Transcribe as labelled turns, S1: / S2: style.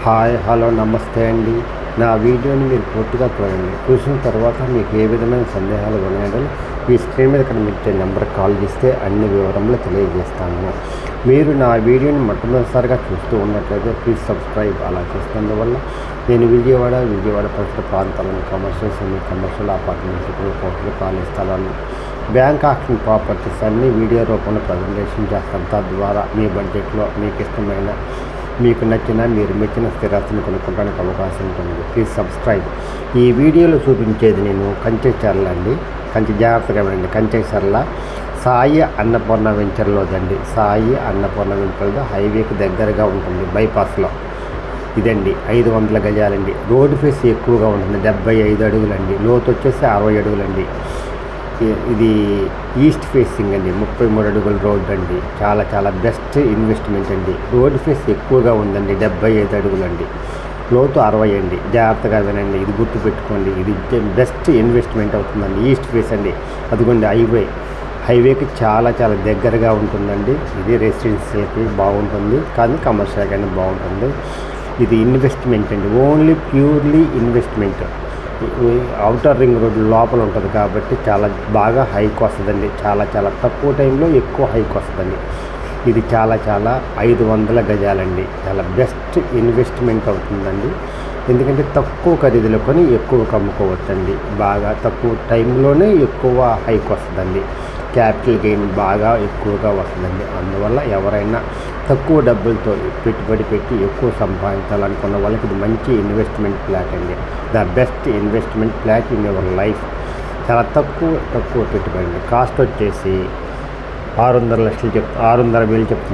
S1: Hi hello నమస్తే అండి. నా వీడియోని మీరు పూర్తిగా చూడండి. చూసిన తర్వాత మీకు ఏ విధమైన సందేహాలు ఉన్నాయో ఈ స్క్రీన్ మీద కనిపించే నెంబర్కి కాల్ చేస్తే అన్ని వివరములు తెలియజేస్తాను. మీరు నా వీడియోని మొట్టమొదటిసారిగా చూస్తూ ఉన్నట్లయితే ప్లీజ్ సబ్స్క్రైబ్. అలా చేస్తున్నందువల్ల నేను విజయవాడ పరిసర ప్రాంతాలను కమర్షియల్ సెమీ కమర్షియల్ అపార్ట్మెంట్స్ కోట్లు ఖాళీ స్థలాలు బ్యాంక్ ఆక్షన్ ప్రాపర్టీస్ అన్ని వీడియో రూపంలో ప్రజెంటేషన్ చేస్తాను. తద్వారా మీ బడ్జెట్లో మీకు ఇష్టమైన మీకు నచ్చిన మీరు మెచ్చిన స్థిరాస్తిని కొనుక్కోవడానికి అవకాశం ఉంటుంది. Please subscribe. ఈ వీడియోలో చూపించేది నేను కంచెచర్ల అండి. జాగ్రత్తగా వినండి. కంచెచర్ల సాయి అన్నపూర్ణ వెంచర్లోదండి. సాయి అన్నపూర్ణ వెంచర్లో హైవేకి దగ్గరగా ఉంటుంది, బైపాస్లో. ఇదండి 500 గజాలండి. రోడ్డు ఫేస్ ఎక్కువగా ఉంటుంది, 75 అడుగులండి. లోతు వచ్చేసి 60 అడుగులండి. ఇది ఈస్ట్ ఫేసింగ్ అండి, 33 అడుగుల రోడ్ అండి. చాలా బెస్ట్ ఇన్వెస్ట్మెంట్ అండి. రోడ్ ఫేస్ ఎక్కువగా ఉందండి, 75 అడుగులండి. లోతు 60 అండి. జాగ్రత్తగా వినండి, ఇది గుర్తుపెట్టుకోండి. ఇది బెస్ట్ ఇన్వెస్ట్మెంట్ అవుతుందండి. ఈస్ట్ ఫేస్ అండి. అదిగోండి హైవేకి చాలా దగ్గరగా ఉంటుందండి. ఇది రెసిడెన్షియల్కి బాగుంటుంది, కానీ కమర్షియల్ కానీ బాగుంటుంది. ఇది ఇన్వెస్ట్మెంట్ అండి, only purely investment. Outer ring road లోపల ఉంటుంది కాబట్టి చాలా బాగా హైక్ వస్తుందండి. చాలా తక్కువ టైంలో ఎక్కువ హైక్ వస్తుందండి. ఇది చాలా 500 గజాలండి. చాలా బెస్ట్ ఇన్వెస్ట్మెంట్ అవుతుందండి. ఎందుకంటే తక్కువ ఖరీదులో కొని ఎక్కువ అమ్ముకోవచ్చండి. బాగా తక్కువ టైంలోనే ఎక్కువ హైక్ వస్తుందండి. క్యాపిటల్ గెయిన్ బాగా ఎక్కువగా వస్తుందండి. అందువల్ల ఎవరైనా తక్కువ డబ్బులతో పెట్టుబడి పెట్టి ఎక్కువ సంపాదించాలనుకున్న వాళ్ళకి ఇది మంచి ఇన్వెస్ట్మెంట్ ప్లాట్ అండి. The best investment plot in your life. చాలా తక్కువ పెట్టుబడి అండి. కాస్ట్ వచ్చేసి 600 లక్షలు 600,000 చెప్తుంది.